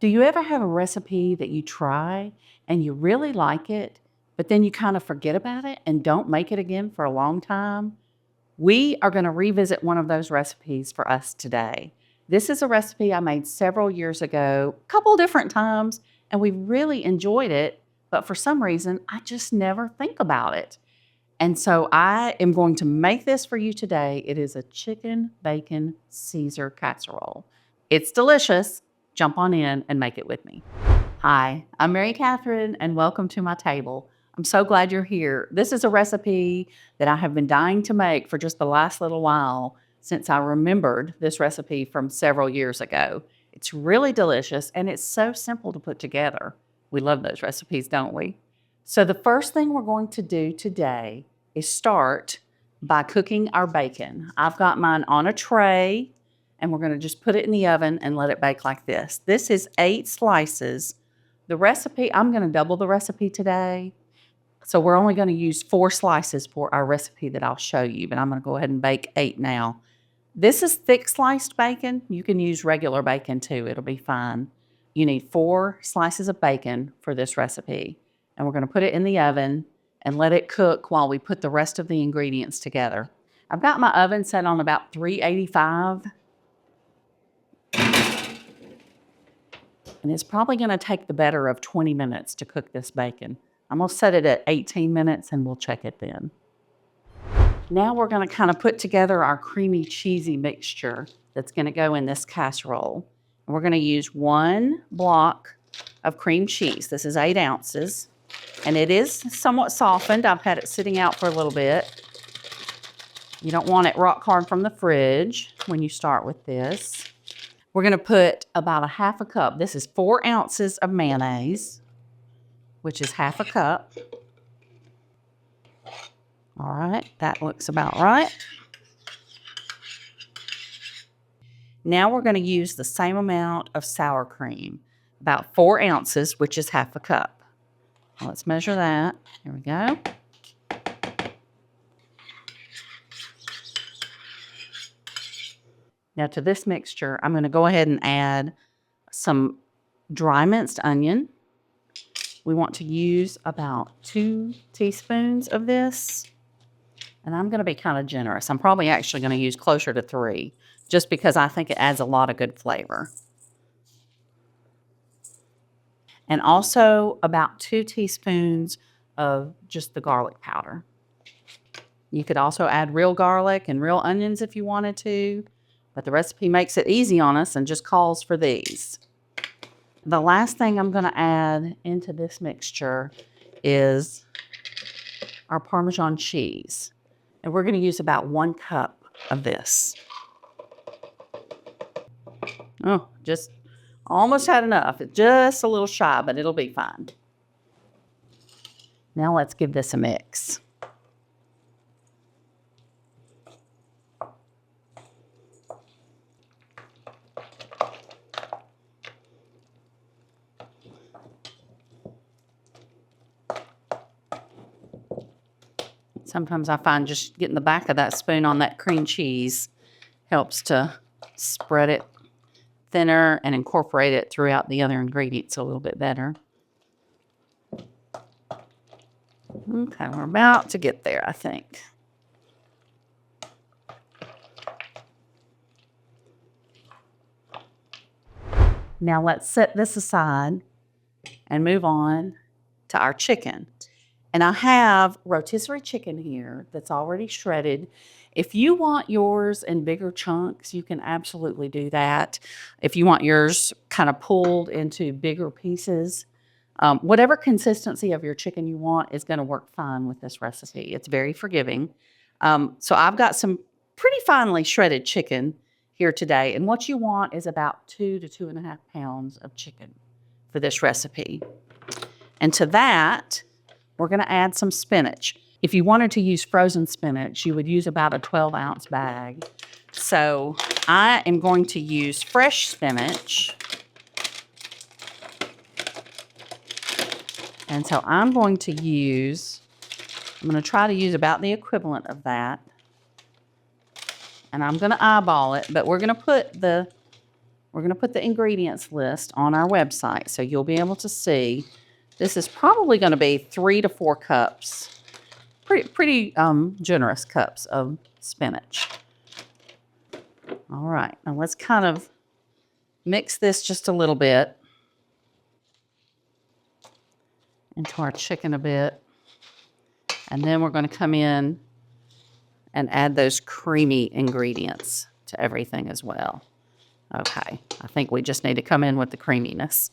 Do you ever have a recipe that you try and you really like it, but then you kind of forget about it and don't make it again for a long time? We are going to revisit one of those recipes for us today. This is a recipe I made several years ago, a couple different times, and we really enjoyed it, but for some reason, I just never think about it. And so I am going to make this for you today. It is a chicken bacon Caesar casserole. It's delicious. Jump on in and make it with me. Hi, I'm Mary Catherine, and welcome to my table. I'm so glad you're here. This is a recipe that I have been dying to make for just the last little while since I remembered this recipe from several years ago. It's really delicious, and it's so simple to put together. We love those recipes, don't we? So the first thing we're going to do today is start by cooking our bacon. I've got mine on a tray, and we're going to just put it in the oven and let it bake like this. This is 8 slices. The recipe, I'm going to double the recipe today. So we're only going to use 4 slices for our recipe that I'll show you, but I'm going to go ahead and bake 8 now. This is thick sliced bacon. You can use regular bacon too. It'll be fine. You need 4 slices of bacon for this recipe. And we're going to put it in the oven and let it cook while we put the rest of the ingredients together. I've got my oven set on about 385. And it's probably going to take the better of 20 minutes to cook this bacon. I'm going to set it at 18 minutes and we'll check it then. Now we're going to kind of put together our creamy cheesy mixture that's going to go in this casserole. And we're going to use 1 block of cream cheese. This is 8 ounces. And it is somewhat softened. I've had it sitting out for a little bit. You don't want it rock hard from the fridge when you start with this. We're going to put about a half a cup. This is 4 ounces of mayonnaise, which is half a cup. All right, that looks about right. Now we're going to use the same amount of sour cream, about 4 ounces, which is half a cup. Well, let's measure that. Here we go. Now to this mixture, I'm going to go ahead and add some dry minced onion. We want to use about 2 teaspoons of this. And I'm going to be kind of generous. I'm probably actually going to use closer to 3, just because I think it adds a lot of good flavor. And also about 2 teaspoons of just the garlic powder. You could also add real garlic and real onions if you wanted to, but the recipe makes it easy on us and just calls for these. The last thing I'm going to add into this mixture is our Parmesan cheese. And we're going to use about 1 cup of this. Oh, just almost had enough. It's just a little shy, but it'll be fine. Now let's give this a mix. Sometimes I find just getting the back of that spoon on that cream cheese helps to spread it thinner and incorporate it throughout the other ingredients a little bit better. Okay, we're about to get there, I think. Now let's set this aside and move on to our chicken. And I have rotisserie chicken here that's already shredded. If you want yours in bigger chunks, you can absolutely do that. If you want yours kind of pulled into bigger pieces, whatever consistency of your chicken you want is going to work fine with this recipe. It's very forgiving. So I've got some pretty finely shredded chicken here today. And what you want is about 2 to 2.5 pounds of chicken for this recipe. And to that, we're going to add some spinach. If you wanted to use frozen spinach, you would use about a 12-ounce bag. So I am going to use fresh spinach. And so I'm going to try to use about the equivalent of that. And I'm going to eyeball it, but we're going to put the we're going to put the ingredients list on our website so you'll be able to see. This is probably going to be 3 to 4 cups. Pretty generous cups of spinach. All right, now let's kind of mix this just a little bit into our chicken a bit. And then we're going to come in and add those creamy ingredients to everything as well. Okay, I think we just need to come in with the creaminess.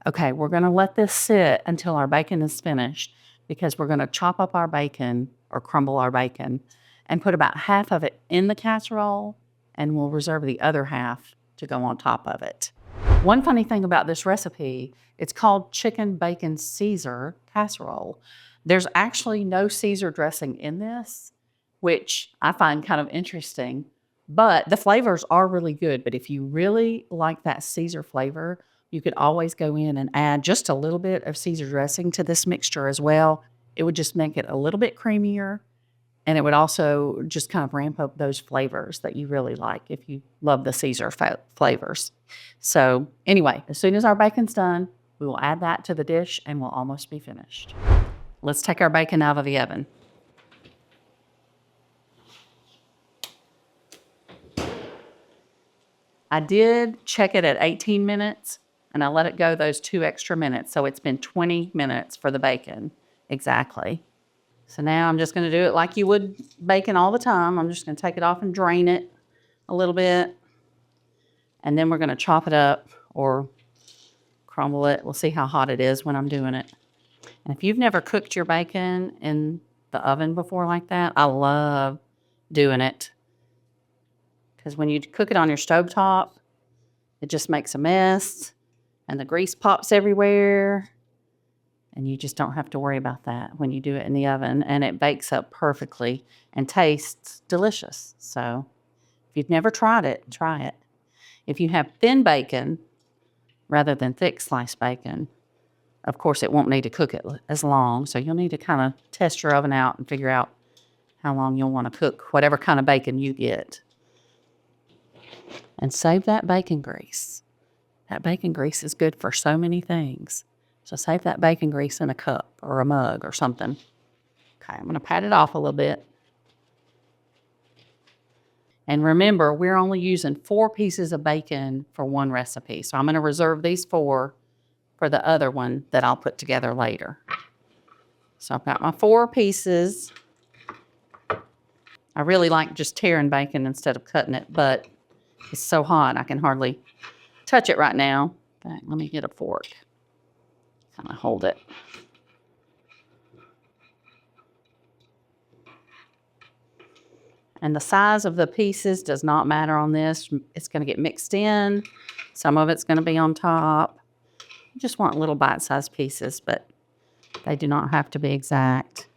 Okay, we're going to let this sit until our bacon is finished because we're going to chop up our bacon or crumble our bacon and put about half of it in the casserole, and we'll reserve the other half to go on top of it. One funny thing about this recipe, it's called Chicken Bacon Caesar Casserole. There's actually no Caesar dressing in this, which I find kind of interesting, but the flavors are really good. But if you really like that Caesar flavor, you could always go in and add just a little bit of Caesar dressing to this mixture as well. It would just make it a little bit creamier, and it would also just kind of ramp up those flavors that you really like if you love the Caesar flavors. So anyway, as soon as our bacon's done, we will add that to the dish and we'll almost be finished. Let's take our bacon out of the oven. I did check it at 18 minutes. And I let it go those 2 extra minutes. So it's been 20 minutes for the bacon, exactly. So now I'm just going to do it like you would bacon all the time. I'm just going to take it off and drain it a little bit. And then we're going to chop it up or crumble it. We'll see how hot it is when I'm doing it. And if you've never cooked your bacon in the oven before like that, I love doing it. Because when you cook it on your stovetop, it just makes a mess. And the grease pops everywhere, and you just don't have to worry about that when you do it in the oven, and it bakes up perfectly and tastes delicious. So if you've never tried it, try it. If you have thin bacon rather than thick sliced bacon, of course it won't need to cook it as long, so you'll need to kind of test your oven out and figure out how long you'll want to cook whatever kind of bacon you get. And save that bacon grease. That bacon grease is good for so many things. So save that bacon grease in a cup or a mug or something. Okay, I'm going to pat it off a little bit. And remember, we're only using 4 pieces of bacon for one recipe. So I'm going to reserve these 4 for the other one that I'll put together later. So I've got my 4 pieces. I really like just tearing bacon instead of cutting it, but it's so hot I can hardly touch it right now. In fact, let me get a fork. Kind of hold it. And the size of the pieces does not matter on this. It's going to get mixed in. Some of it's going to be on top. I just want little bite-sized pieces, but they do not have to be exact.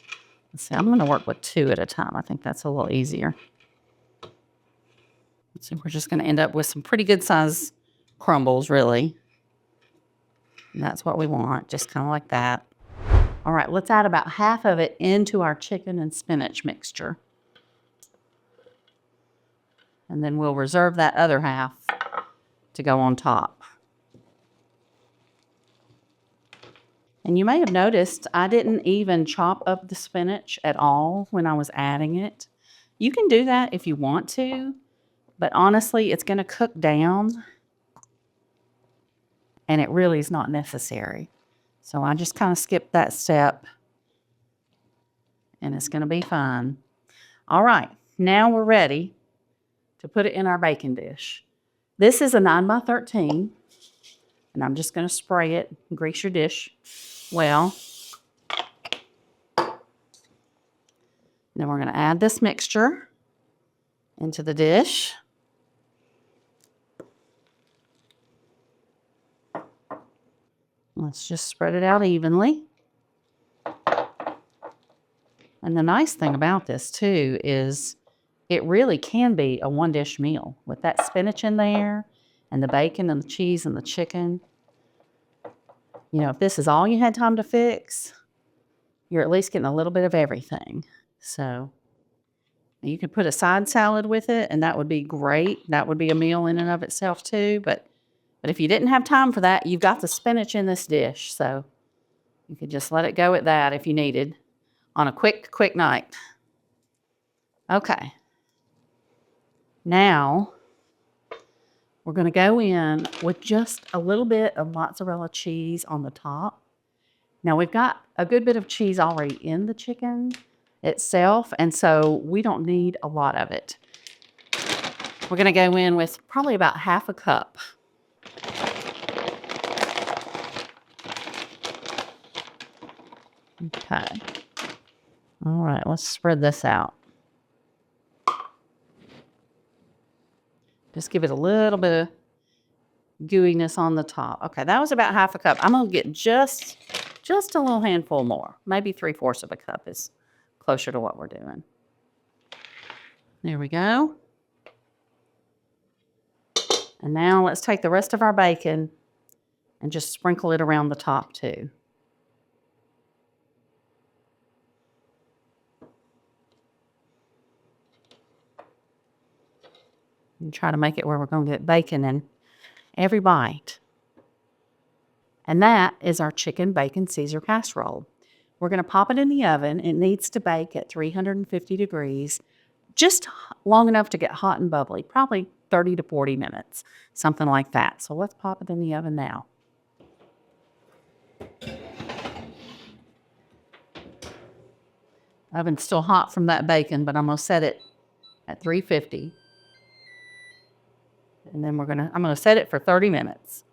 Let's see, I'm going to work with 2 at a time. I think that's a little easier. So we're just going to end up with some pretty good size crumbles, really. And that's what we want, just kind of like that. All right, let's add about half of it into our chicken and spinach mixture. And then we'll reserve that other half to go on top. And you may have noticed I didn't even chop up the spinach at all when I was adding it. You can do that if you want to, but honestly, it's going to cook down, and it really is not necessary. So I just kind of skipped that step, and it's going to be fine. All right, now we're ready to put it in our baking dish. This is a 9x13, and I'm just going to spray it, grease your dish well. Then we're going to add this mixture into the dish. Let's just spread it out evenly. And the nice thing about this too is it really can be a one-dish meal with that spinach in there and the bacon and the cheese and the chicken. You know, if this is all you had time to fix, you're at least getting a little bit of everything. So you could put a side salad with it, and that would be great. That would be a meal in and of itself too. But if you didn't have time for that, you've got the spinach in this dish. So you could just let it go at that if you needed on a quick night. Okay. Now we're going to go in with just a little bit of mozzarella cheese on the top. Now we've got a good bit of cheese already in the chicken itself, and so we don't need a lot of it. We're going to go in with probably about half a cup. Okay. All right, let's spread this out. Just give it a little bit of gooiness on the top. Okay, that was about half a cup. I'm going to get just a little handful more. Maybe 3/4 of a cup is closer to what we're doing. There we go. And now let's take the rest of our bacon and just sprinkle it around the top too. And try to make it where we're going to get bacon in every bite. And that is our Chicken Bacon Caesar Casserole. We're going to pop it in the oven. It needs to bake at 350 degrees, just long enough to get hot and bubbly, probably 30 to 40 minutes, something like that. So let's pop it in the oven now. Oven's still hot from that bacon, but I'm going to set it at 350. And then I'm going to set it for 30 minutes.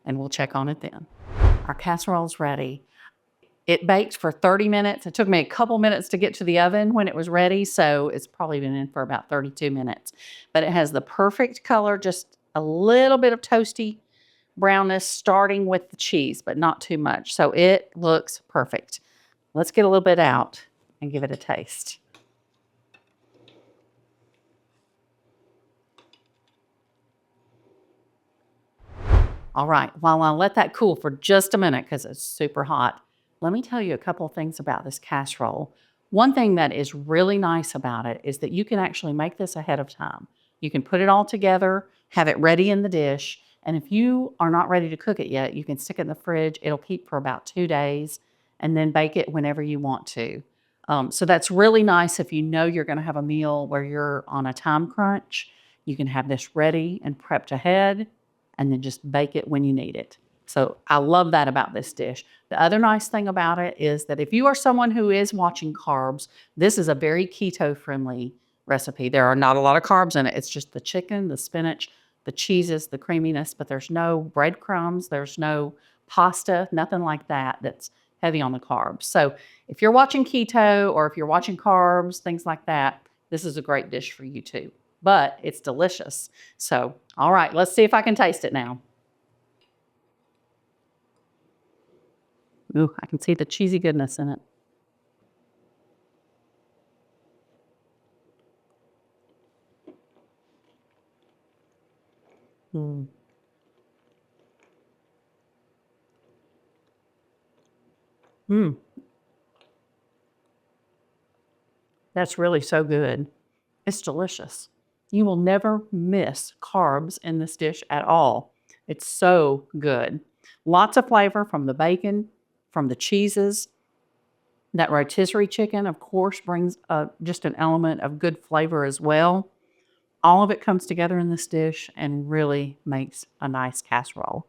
And we'll check on it then. Our casserole's ready. It baked for 30 minutes. It took me a couple minutes to get to the oven when it was ready, so it's probably been in for about 32 minutes. But it has the perfect color, just a little bit of toasty brownness starting with the cheese, but not too much. So it looks perfect. Let's get a little bit out and give it a taste. All right, while I let that cool for just a minute because it's super hot, let me tell you a couple of things about this casserole. One thing that is really nice about it is that you can actually make this ahead of time. You can put it all together, have it ready in the dish, and if you are not ready to cook it yet, you can stick it in the fridge. It'll keep for about 2 days, and then bake it whenever you want to. So that's really nice if you know you're going to have a meal where you're on a time crunch. You can have this ready and prepped ahead, and then just bake it when you need it. So I love that about this dish. The other nice thing about it is that if you are someone who is watching carbs, this is a very keto-friendly recipe. There are not a lot of carbs in it. It's just the chicken, the spinach, the cheeses, the creaminess, but there's no breadcrumbs, there's no pasta, nothing like that that's heavy on the carbs. So if you're watching keto or if you're watching carbs, things like that, this is a great dish for you too. But it's delicious. So, all right, let's see if I can taste it now. Ooh, I can see the cheesy goodness in it. Mm. Mm. That's really so good. It's delicious. You will never miss carbs in this dish at all. It's so good. Lots of flavor from the bacon, from the cheeses. That rotisserie chicken, of course, brings just an element of good flavor as well. All of it comes together in this dish and really makes a nice casserole.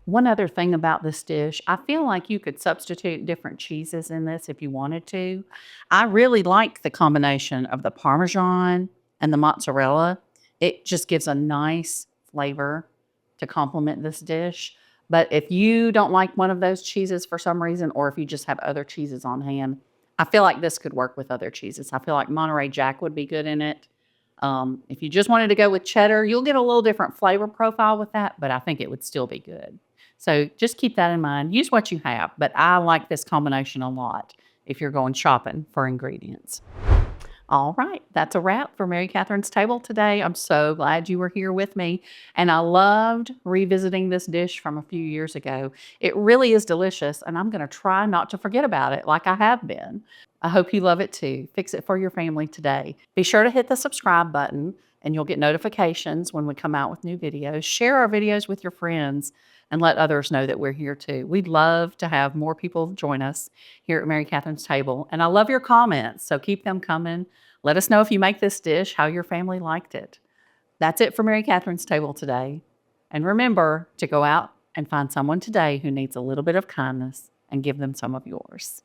One other thing about this dish, I feel like you could substitute different cheeses in this if you wanted to. I really like the combination of the Parmesan and the mozzarella. It just gives a nice flavor to complement this dish. But if you don't like one of those cheeses for some reason, or if you just have other cheeses on hand, I feel like this could work with other cheeses. I feel like Monterey Jack would be good in it. If you just wanted to go with cheddar, you'll get a little different flavor profile with that, but I think it would still be good. So just keep that in mind. Use what you have, but I like this combination a lot if you're going shopping for ingredients. All right, that's a wrap for Mary Catherine's Table today. I'm so glad you were here with me, and I loved revisiting this dish from a few years ago. It really is delicious, and I'm going to try not to forget about it like I have been. I hope you love it too. Fix it for your family today. Be sure to hit the subscribe button, and you'll get notifications when we come out with new videos. Share our videos with your friends and let others know that we're here too. We'd love to have more people join us here at Mary Catherine's Table. And I love your comments, so keep them coming. Let us know if you make this dish, how your family liked it. That's it for Mary Catherine's Table today. And remember to go out and find someone today who needs a little bit of kindness and give them some of yours.